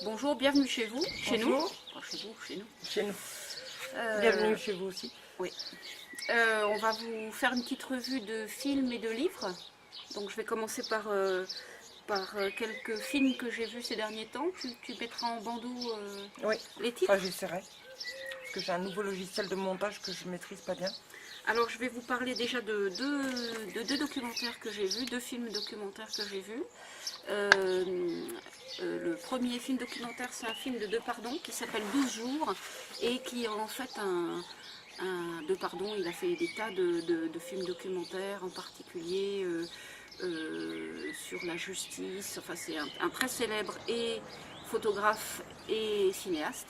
Bonjour, bienvenue chez vous, chez nous. Bonjour. Enfin, chez vous, chez nous. Chez nous. Euh, Bienvenue chez vous aussi. Oui. On va vous faire une petite revue de films et de livres. Donc je vais commencer par quelques films que j'ai vus ces derniers temps. Tu mettras en bandeau Oui, les titres. enfin j'essaierai. Parce que j'ai un nouveau logiciel de montage que je maîtrise pas bien. Alors je vais vous parler déjà de deux documentaires que j'ai vus, deux films documentaires que j'ai vus. Le premier film documentaire, c'est un film de Depardon qui s'appelle 12 jours et qui est en fait Depardon, il a fait des tas de films documentaires, en particulier sur la justice. Enfin, c'est un très célèbre et photographe et cinéaste.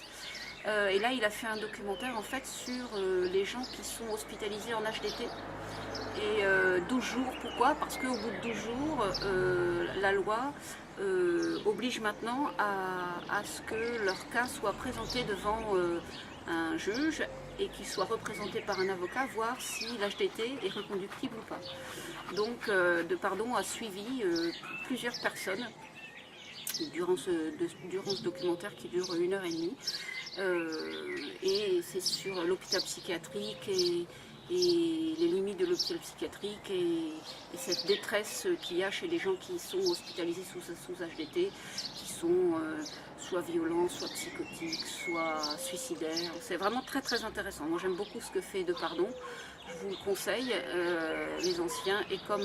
Et là, il a fait un documentaire en fait sur les gens qui sont hospitalisés en HDT. Et 12 jours, pourquoi? Parce qu'au bout de 12 jours, la loi oblige maintenant à ce que leur cas soit présenté devant un juge et qu'il soit représenté par un avocat, voir si l'HDT est reconductible ou pas. Donc, Depardon a suivi plusieurs personnes durant ce documentaire qui dure 1 h 30. Et c'est sur l'hôpital psychiatrique et les limites de l'hôpital psychiatrique et cette détresse qu'il y a chez les gens qui sont hospitalisés sous HDT, qui sont soit violents, soit psychotiques, soit suicidaires. C'est vraiment très très intéressant. Moi j'aime beaucoup ce que fait Depardon. Je vous le conseille, les anciens, et comme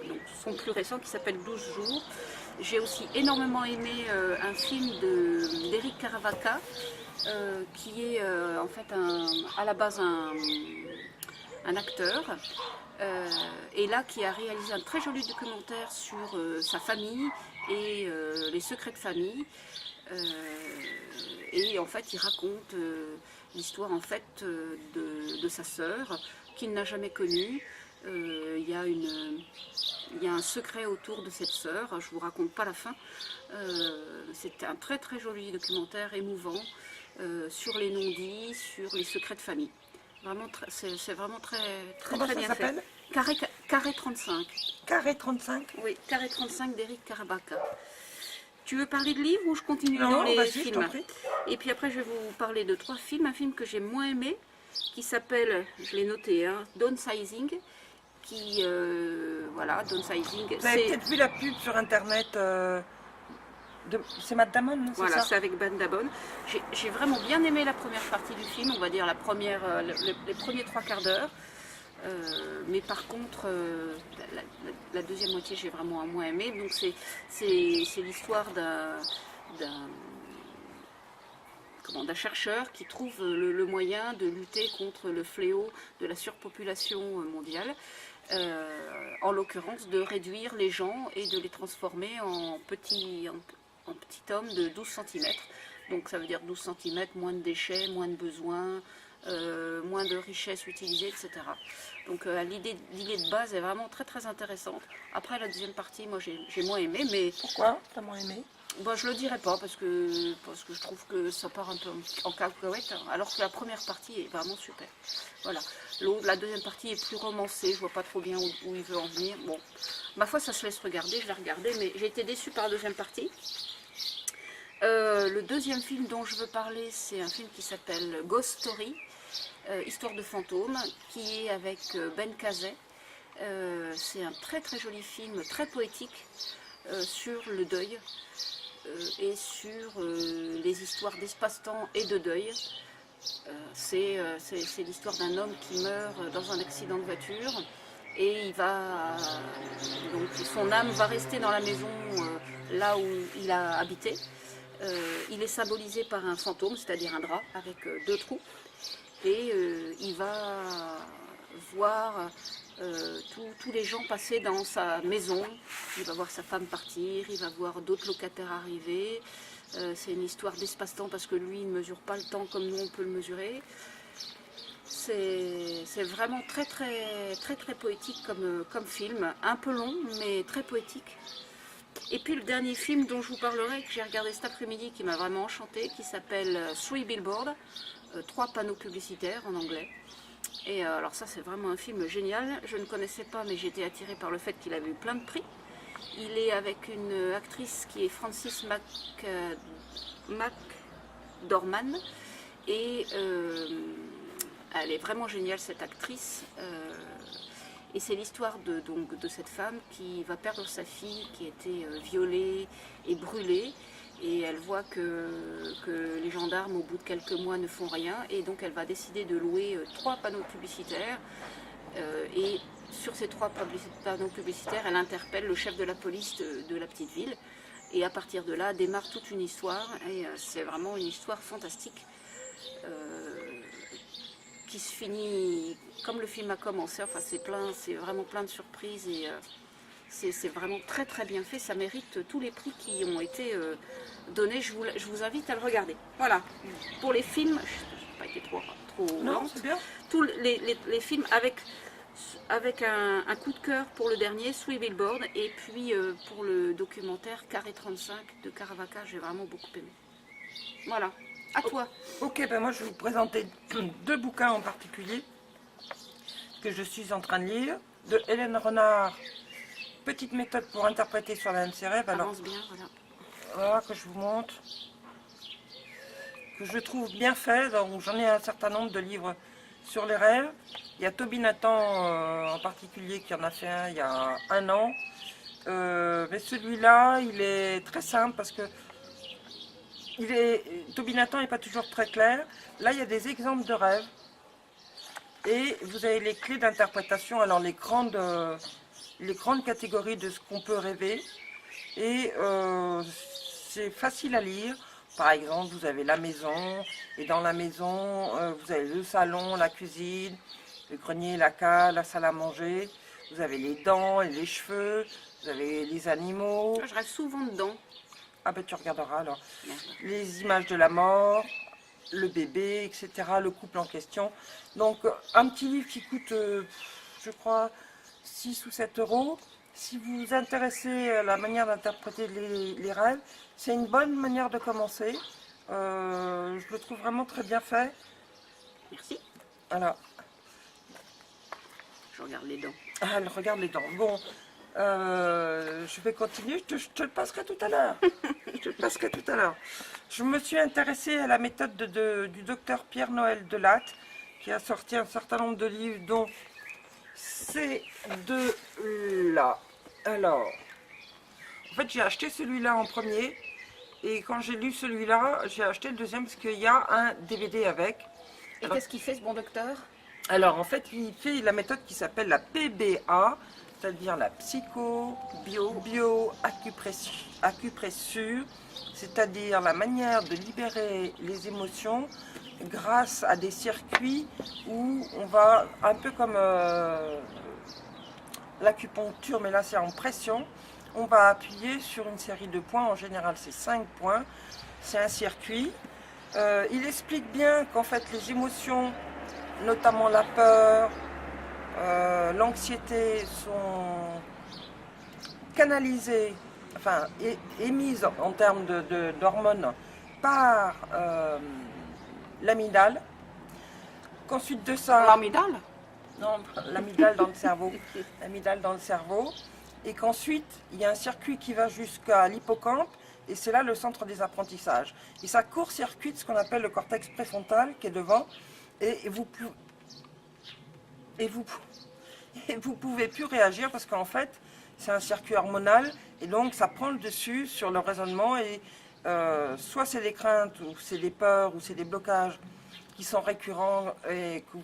donc, son plus récent qui s'appelle 12 jours. J'ai aussi énormément aimé un film d'Eric Caravaca, qui est en fait à la base un acteur, et là qui a réalisé un très joli documentaire sur sa famille et les secrets de famille. Et en fait il raconte l'histoire en fait de sa sœur qu'il n'a jamais connue. Il y a un secret autour de cette sœur, je ne vous raconte pas la fin. C'est un très très joli documentaire émouvant sur les non-dits, sur les secrets de famille. Vraiment, c'est vraiment très Comment très ça bien s'appelle? fait. Carré 35. Carré 35. Oui, Carré 35 d'Eric Caravaca. Tu veux parler de livres ou je continue Non, dans les vas-y, films? je t'en prie. Et puis après, je vais vous parler de 3 films. Un film que j'ai moins aimé, qui s'appelle, je l'ai noté, Downsizing. Voilà, Downsizing. Vous avez peut-être vu la pub sur internet c'est Matt Damon, c'est Voilà, ça? c'est avec Ben Damon. J'ai vraiment bien aimé la première partie du film, on va dire les premiers 3 quarts d'heure. Mais par contre, la deuxième moitié, j'ai vraiment moins aimé. Donc c'est l'histoire d'un chercheur qui trouve le moyen de lutter contre le fléau de la surpopulation mondiale. En l'occurrence, de réduire les gens et de les transformer en petits hommes de 12 cm. Donc ça veut dire 12 cm, moins de déchets, moins de besoins, moins de richesses utilisées, etc. Donc l'idée de base est vraiment très très intéressante. Après la deuxième partie, moi j'ai moins aimé, mais Pourquoi t'as moins aimé? bon, je le dirai pas parce que je trouve que ça part un peu en cacahuète, alors que la première partie est vraiment super. Voilà. La deuxième partie est plus romancée, je vois pas trop bien où il veut en venir. Bon, ma foi, ça se laisse regarder, je l'ai regardé, mais j'ai été déçue par la deuxième partie. Le deuxième film dont je veux parler, c'est un film qui s'appelle Ghost Story, Histoire de fantôme, qui est avec Ben Kazay. C'est un très très joli film, très poétique, sur le deuil et sur les histoires d'espace-temps et de deuil. C'est l'histoire d'un homme qui meurt dans un accident de voiture et donc son âme va rester dans la maison là où il a habité. Il est symbolisé par un fantôme, c'est-à-dire un drap avec 2 trous, et il va voir tous les gens passer dans sa maison. Il va voir sa femme partir, il va voir d'autres locataires arriver. C'est une histoire d'espace-temps parce que lui il ne mesure pas le temps comme nous on peut le mesurer. C'est vraiment très très très très poétique comme film, un peu long mais très poétique. Et puis le dernier film dont je vous parlerai, que j'ai regardé cet après-midi, qui m'a vraiment enchanté, qui s'appelle 3 Billboards, 3 panneaux publicitaires en anglais. Et alors ça c'est vraiment un film génial, je ne connaissais pas mais j'ai été attirée par le fait qu'il avait eu plein de prix. Il est avec une actrice qui est Frances McDormand et elle est vraiment géniale cette actrice. Et c'est l'histoire de cette femme qui va perdre sa fille qui a été violée et brûlée. Et elle voit que les gendarmes, au bout de quelques mois, ne font rien. Et donc elle va décider de louer 3 panneaux publicitaires. Et sur ces 3 panneaux publicitaires, elle interpelle le chef de la police de la petite ville. Et à partir de là, démarre toute une histoire. Et c'est vraiment une histoire fantastique. Qui se finit comme le film a commencé. Enfin, c'est vraiment plein de surprises. Et c'est vraiment très très bien fait. Ça mérite tous les prix qui ont été donnés. Je vous invite à le regarder. Voilà. Pour les films, je n'ai pas été trop lente. C'est bien. Tous les films avec un coup de cœur pour le dernier, Sous les billboards, et puis pour le documentaire Carré 35 de Caravaca, j'ai vraiment beaucoup aimé. Voilà. À toi. Ok, ben moi je vais vous présenter 2 bouquins en particulier que je suis en train de lire. De Hélène Renard, Petite méthode pour interpréter soi-même ses rêves. Alors, Avance bien, voilà. voilà que je vous montre, que je trouve bien fait. Donc j'en ai un certain nombre de livres sur les rêves. Il y a Toby Nathan en particulier qui en a fait un il y a 1 an. Mais celui-là, il est très simple parce que Toby Nathan n'est pas toujours très clair. Là, il y a des exemples de rêves. Et vous avez les clés d'interprétation, alors les grandes catégories de ce qu'on peut rêver. Et c'est facile à lire. Par exemple, vous avez la maison, et dans la maison, vous avez le salon, la cuisine, le grenier, la cave, la salle à manger. Vous avez les dents et les cheveux, vous avez les animaux. Je rêve souvent dedans. Ah ben tu regarderas alors. Merde. Les images de la mort, le bébé, etc., le couple en question. Donc un petit livre qui coûte, je crois, 6 ou 7 euros. Si vous vous intéressez à la manière d'interpréter les rêves, c'est une bonne manière de commencer. Je le trouve vraiment très bien fait. Merci. Voilà. Je regarde les dents. Ah, elle regarde les dents. Bon, je vais continuer, je te le passerai tout à l'heure. Je te le passerai tout à l'heure. Je me suis intéressée à la méthode du docteur Pierre-Noël Delatte, qui a sorti un certain nombre de livres, dont ces 2-là. Alors, en fait, j'ai acheté celui-là en premier, et quand j'ai lu celui-là, j'ai acheté le deuxième, parce qu'il y a un DVD avec. Et qu'est-ce qu'il fait ce bon docteur? Alors, en fait, il fait la méthode qui s'appelle la PBA, c'est-à-dire la psycho-bio-acupressure, c'est-à-dire la manière de libérer les émotions grâce à des circuits où on va, un peu comme l'acupuncture, mais là c'est en pression, on va appuyer sur une série de points, en général c'est 5 points, c'est un circuit. Il explique bien qu'en fait les émotions, notamment la peur, l'anxiété, sont canalisées, enfin émises en termes d'hormones par l'amygdale. Qu'ensuite de ça... L'amygdale? Non, l'amygdale dans le cerveau. L'amygdale dans le cerveau. Et qu'ensuite, il y a un circuit qui va jusqu'à l'hippocampe, et c'est là le centre des apprentissages. Et ça court-circuite ce qu'on appelle le cortex préfrontal qui est devant, et vous pouvez plus réagir parce qu'en fait, c'est un circuit hormonal, et donc ça prend le dessus sur le raisonnement, et soit c'est des craintes, ou c'est des peurs, ou c'est des blocages qui sont récurrents et que vous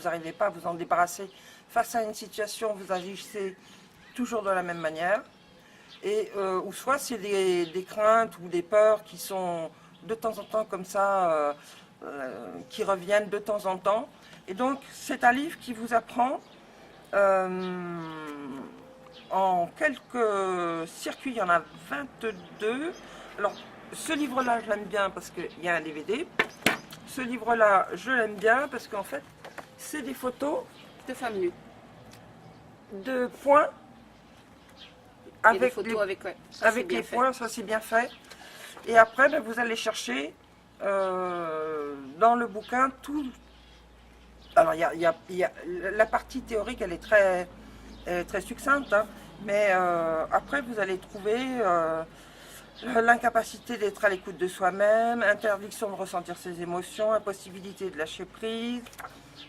n'arrivez pas à vous en débarrasser. Face à une situation, vous agissez toujours de la même manière. Et, ou soit c'est des craintes ou des peurs qui sont de temps en temps comme ça, qui reviennent de temps en temps. Et donc c'est un livre qui vous apprend en quelques circuits, il y en a 22. Alors ce livre-là, je l'aime bien parce qu'il y a un DVD. Ce livre-là, je l'aime bien parce qu'en fait, c'est des photos de femmes nues. De points. Avec des photos avec les points, ça c'est bien fait. Et après, ben, vous allez chercher dans le bouquin tout. Alors, il y a la partie théorique, elle est très succincte. Hein. Mais après, vous allez trouver l'incapacité d'être à l'écoute de soi-même, interdiction de ressentir ses émotions, impossibilité de lâcher prise,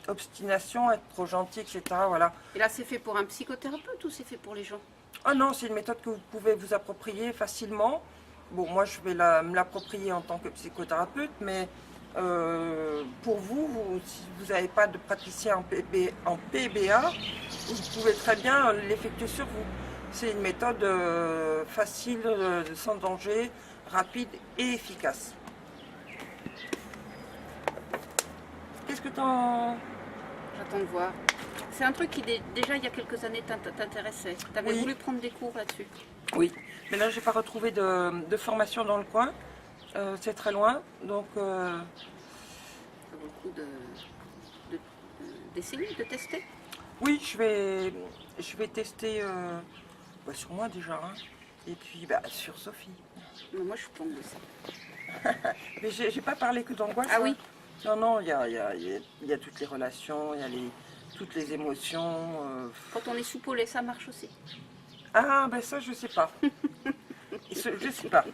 obstination, être trop gentil, etc. Voilà. Et là, c'est fait pour un psychothérapeute ou c'est fait pour les gens? Ah non, c'est une méthode que vous pouvez vous approprier facilement. Bon, moi, je vais me l'approprier en tant que psychothérapeute, mais pour vous, si vous n'avez pas de praticien en PBA, vous pouvez très bien l'effectuer sur vous. C'est une méthode facile, sans danger, rapide et efficace. Qu'est-ce que t'en... J'attends de voir. C'est un truc qui, déjà, il y a quelques années, t'intéressait. Tu avais Oui. voulu prendre des cours là-dessus. Oui, mais là, j'ai pas retrouvé de formation dans le coin. C'est très loin, donc... Ça vaut le coup d'essayer, de tester. Oui, je vais tester sur moi déjà, hein. Et puis sur Sophie. Mais moi, je suis pas angoissée. Mais j'ai pas parlé que d'angoisse. Ah hein. oui. Non, non, il y a toutes les relations, il y a toutes les émotions. Quand on est soupolé, ça marche aussi. Ah, ben ça, je sais pas. Je sais pas.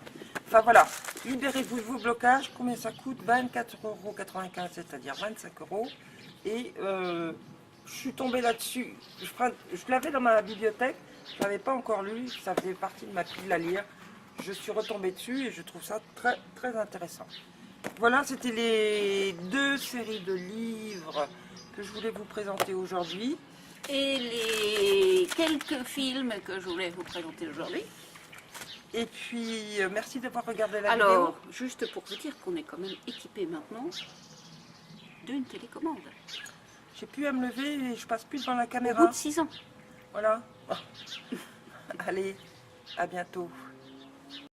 Enfin voilà, libérez-vous de vos blocages. Combien ça coûte? 24,95 €, c'est-à-dire 25 €. Et je suis tombée là-dessus. Je l'avais dans ma bibliothèque, je ne l'avais pas encore lu, ça faisait partie de ma pile à lire. Je suis retombée dessus et je trouve ça très, très intéressant. Voilà, c'était les 2 séries de livres que je voulais vous présenter aujourd'hui. Et les quelques films que je voulais vous présenter aujourd'hui. Et puis, merci d'avoir regardé la Alors, vidéo. juste pour vous dire qu'on est quand même équipé maintenant d'une télécommande. J'ai plus à me lever et je passe plus devant la Au caméra. bout de 6 ans. Voilà. Allez, à bientôt.